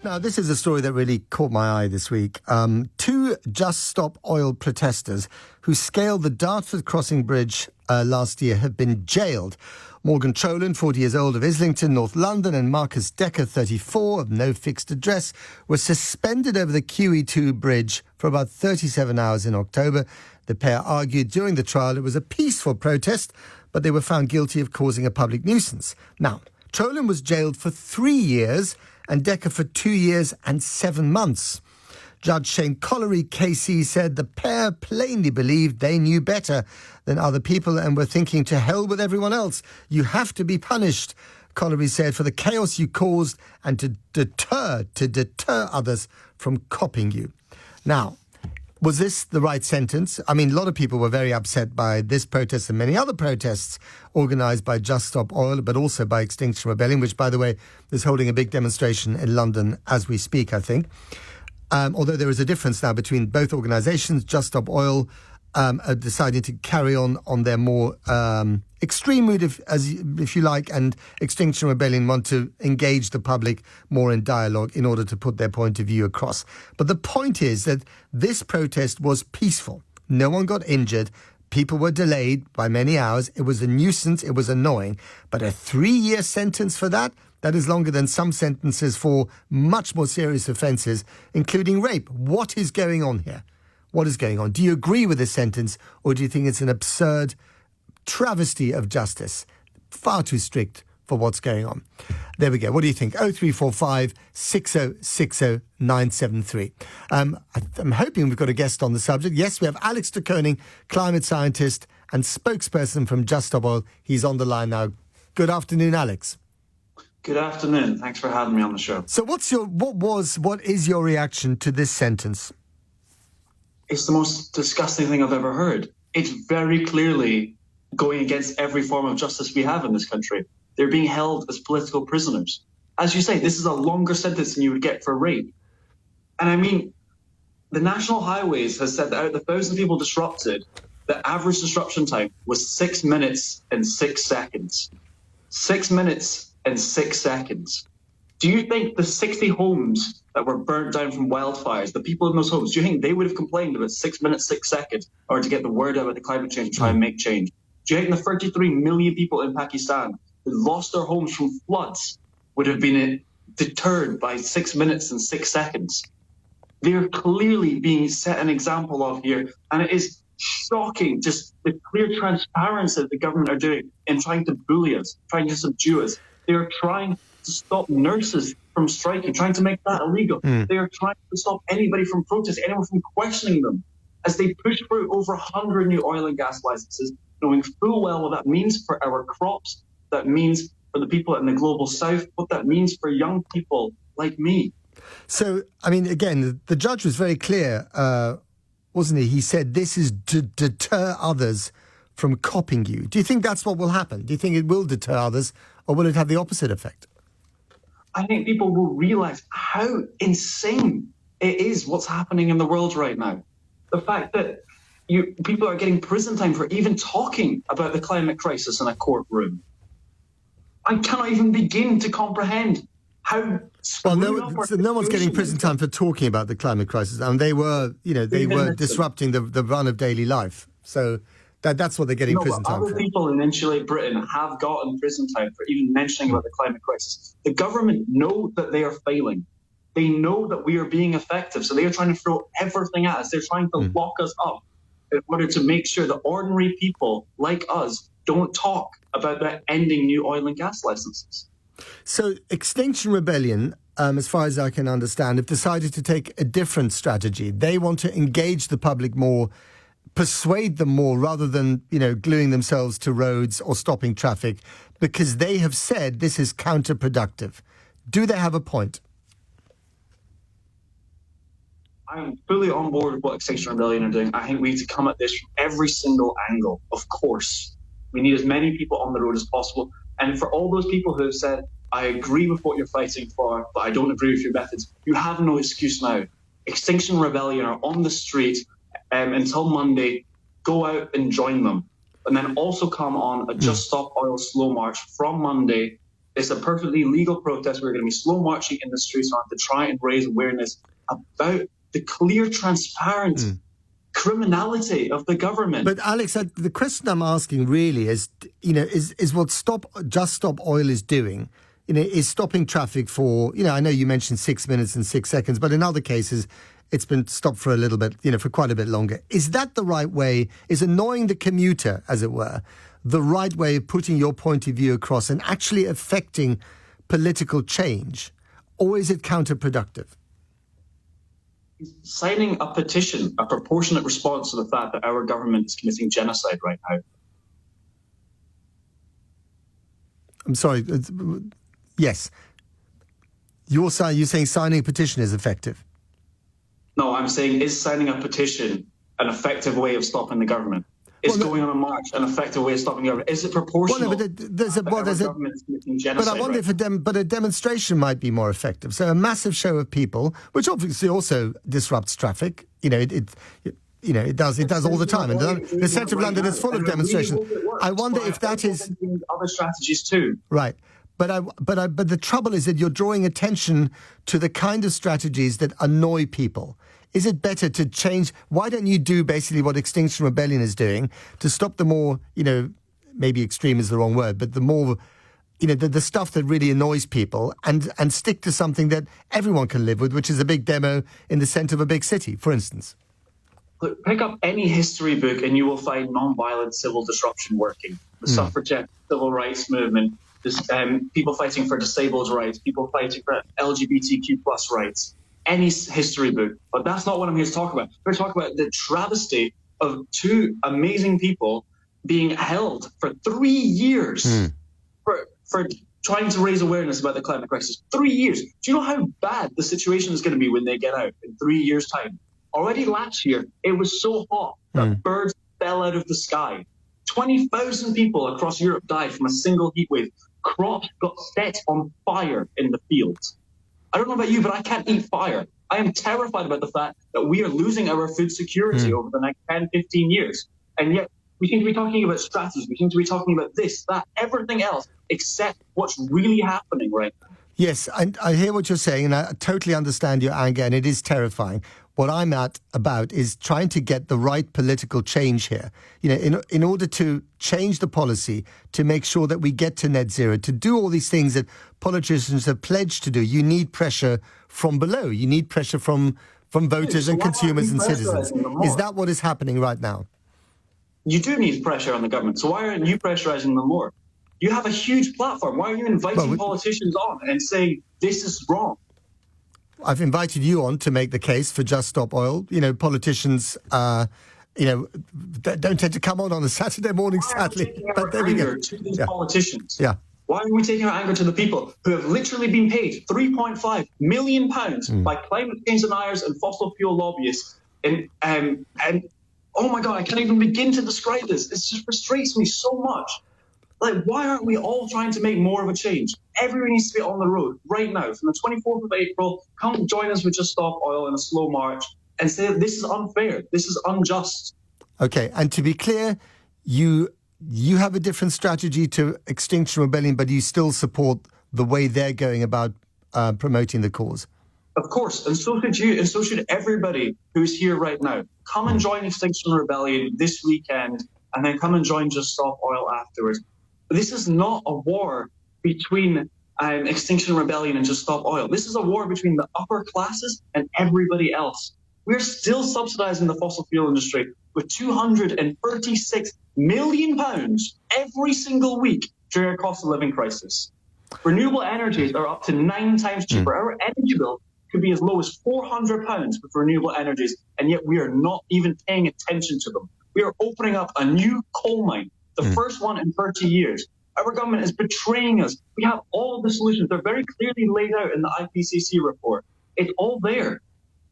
Now, this is a story that really caught my eye this week. Two Just Stop Oil protesters who scaled the Dartford Crossing Bridge last year have been jailed. Morgan Trolan, 40 years old, of Islington, North London, and Marcus Decker, 34, of no fixed address, were suspended over the QE2 bridge for about 37 hours in October. The pair argued during the trial it was a peaceful protest, but they were found guilty of causing a public nuisance. Now, Trolan was jailed for 3 years and Decker for 2 years and 7 months. Judge Shane Collery, KC, said the pair plainly believed they knew better than other people and were thinking, to hell with everyone else. You have to be punished, Collery said, for the chaos you caused and to deter others from copying you. Now, was this the right sentence? I mean, a lot of people were very upset by this protest and many other protests organised by Just Stop Oil, but also by Extinction Rebellion, which, by the way, is holding a big demonstration in London as we speak, I think. Although there is a difference now between both organisations. Just Stop Oil are deciding to carry on their more extreme route, if you like, and Extinction Rebellion want to engage the public more in dialogue in order to put their point of view across. But the point is that this protest was peaceful. No one got injured. People were delayed by many hours. It was a nuisance. It was annoying. But a 3-year sentence for that? That is longer than some sentences for much more serious offences, including rape. What is going on here? What is going on? Do you agree with this sentence, or do you think it's an absurd travesty of justice? Far too strict for what's going on. There we go. What do you think? 0345 6060 973. I'm hoping we've got a guest on the subject. Yes, we have Alex de Koning, climate scientist and spokesperson from Just Stop Oil. He's on the line now. Good afternoon, Alex. Good afternoon. Thanks for having me on the show. So what is your reaction to this sentence? It's the most disgusting thing I've ever heard. It's very clearly going against every form of justice we have in this country. They're being held as political prisoners. As you say, this is a longer sentence than you would get for rape. And I mean, the National Highways has said that out of the 1,000 people disrupted, the average disruption time was 6 minutes and 6 seconds. 6 minutes and 6 seconds. Do you think the 60 homes that were burnt down from wildfires, the people in those homes, do you think they would have complained about 6 minutes, 6 seconds, or to get the word out about the climate change and try and make change? Do you think the 33 million people in Pakistan who lost their homes from floods would have been deterred by 6 minutes and 6 seconds? They're clearly being set an example of here, and it is shocking, just the clear transparency that the government are doing in trying to bully us, trying to subdue us. They are trying to stop nurses from striking, trying to make that illegal. They are trying to stop anybody from protesting, anyone from questioning them, as they push through over 100 new oil and gas licenses, knowing full well what that means for our crops, that means for the people in the global south, what that means for young people like me. So, I mean, again, the judge was very clear, wasn't he? He said this is to deter others from copying you. Do you think that's what will happen? Do you think it will deter others, or will it have the opposite effect? I think people will realise how insane it is what's happening in the world right now. The fact that people are getting prison time for even talking about the climate crisis in a courtroom. I cannot even begin to comprehend how... Well, no one's getting prison time for talking about the climate crisis. And they were disrupting the run of daily life. So that's what they're getting prison time for. Other people in insulate Britain have gotten prison time for even mentioning about the climate crisis. The government know that they are failing. They know that we are being effective. So they are trying to throw everything at us. They're trying to lock us up in order to make sure that ordinary people like us don't talk about that ending new oil and gas licenses. So Extinction Rebellion, as far as I can understand, have decided to take a different strategy. They want to engage the public more, persuade them more, rather than, gluing themselves to roads or stopping traffic, because they have said this is counterproductive. Do they have a point? I'm fully on board with what Extinction Rebellion are doing. I think we need to come at this from every single angle. Of course, we need as many people on the road as possible. And for all those people who have said, I agree with what you're fighting for, but I don't agree with your methods, you have no excuse now. Extinction Rebellion are on the street until Monday. Go out and join them. And then also come on a Just Stop Oil slow march from Monday It's a perfectly legal protest. We're going to be slow marching in the streets on to try and raise awareness about the clear, transparent criminality of the government. But Alex, the question I'm asking really is, is what Just Stop Oil is doing, is stopping traffic for, I know you mentioned 6 minutes and 6 seconds, but in other cases, it's been stopped for a little bit, for quite a bit longer. Is that the right way? Is annoying the commuter, as it were, the right way of putting your point of view across and actually affecting political change? Or is it counterproductive? Signing a petition, a proportionate response to the fact that our government is committing genocide right now. I'm sorry. Yes. You're saying signing a petition is effective? No, I'm saying, is signing a petition an effective way of stopping the government? Is going on a march an effective way of stopping the government? Is it proportional? But I wonder if a demonstration might be more effective. So a massive show of people, which obviously also disrupts traffic. It does all the time. And the centre of London is full of demonstrations. I wonder if that is other strategies too. Right. But the trouble is that you're drawing attention to the kind of strategies that annoy people. Is it better to change? Why don't you do basically what Extinction Rebellion is doing to stop the more, maybe extreme is the wrong word, but the more, the stuff that really annoys people and stick to something that everyone can live with, which is a big demo in the centre of a big city, for instance? Look, pick up any history book and you will find non-violent civil disruption working. The suffragette civil rights movement, people fighting for disabled rights, people fighting for LGBTQ plus rights. Any history book, but that's not what I'm here to talk about. We're talking about the travesty of two amazing people being held for 3 years for trying to raise awareness about the climate crisis. 3 years. Do you know how bad the situation is going to be when they get out in 3 years' time? Already last year, it was so hot that birds fell out of the sky. 20,000 people across Europe died from a single heat wave. Crops got set on fire in the fields. I don't know about you, but I can't eat fire. I am terrified about the fact that we are losing our food security over the next 10, 15 years. And yet we seem to be talking about strategies. We seem to be talking about this, that, everything else, except what's really happening right now. Yes, I hear what you're saying, and I totally understand your anger, and it is terrifying. What I'm about is trying to get the right political change here. In order to change the policy, to make sure that we get to net zero, to do all these things that politicians have pledged to do, you need pressure from below. You need pressure from voters and consumers and citizens. Is that what is happening right now? You do need pressure on the government. So why aren't you pressurizing them more? You have a huge platform. Why are you inviting politicians on and saying this is wrong? I've invited you on to make the case for Just Stop Oil. Politicians, don't tend to come on a Saturday morning, sadly. But there we go. To these politicians. Yeah. Why are we taking our anger to the people who have literally been paid £3.5 million by climate change deniers and fossil fuel lobbyists? And oh my God, I can't even begin to describe this. It just frustrates me so much. Like, why aren't we all trying to make more of a change? Everyone needs to be on the road right now. From the 24th of April, come join us with Just Stop Oil in a slow march and say that this is unfair. This is unjust. Okay, and to be clear, you have a different strategy to Extinction Rebellion, but you still support the way they're going about promoting the cause. Of course, and so should you, and so should everybody who's here right now. Come and join Extinction Rebellion this weekend, and then come and join Just Stop Oil afterwards. This is not a war between Extinction Rebellion and Just Stop Oil. This is a war between the upper classes and everybody else. We're still subsidising the fossil fuel industry with £236 million every single week during a cost of living crisis. Renewable energies are up to 9 times cheaper. Our energy bill could be as low as £400 with renewable energies, and yet we are not even paying attention to them. We are opening up a new coal mine, the first one in 30 years. Our government is betraying us. We have all the solutions. They're very clearly laid out in the IPCC report. It's all there.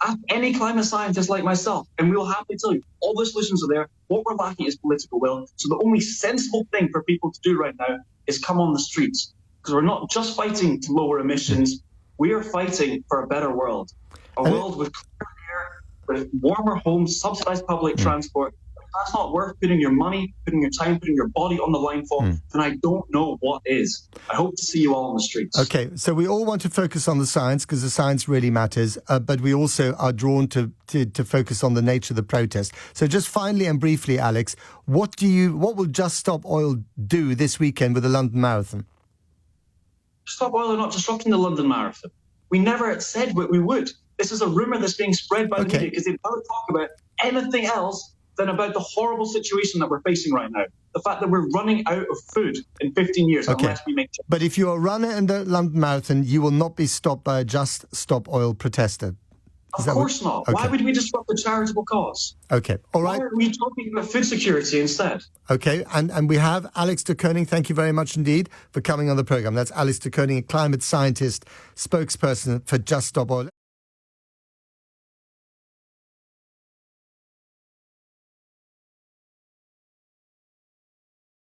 Ask any climate scientist like myself, and we will happily tell you, all the solutions are there. What we're lacking is political will. So the only sensible thing for people to do right now is come on the streets. Because we're not just fighting to lower emissions. We are fighting for a better world. A world with cleaner air, with warmer homes, subsidized public transport, that's not worth putting your money, putting your time, putting your body on the line for, then I don't know what is. I hope to see you all on the streets. Okay, so we all want to focus on the science because the science really matters, but we also are drawn to focus on the nature of the protest. So just finally and briefly, Alex, what will Just Stop Oil do this weekend with the London Marathon? Stop Oil are not disrupting the London Marathon. We never said what we would. This is a rumour that's being spread by the media because they don't talk about anything else than about the horrible situation that we're facing right now. The fact that we're running out of food in 15 years unless we make change. But if you're a runner in the London Marathon, you will not be stopped by a Just Stop Oil protester. Of course not. Okay. Why would we disrupt a charitable cause? Okay, all right. Why are we talking about food security instead? Okay, and we have Alex de Koning. Thank you very much indeed for coming on the programme. That's Alex de Koning, a climate scientist, spokesperson for Just Stop Oil.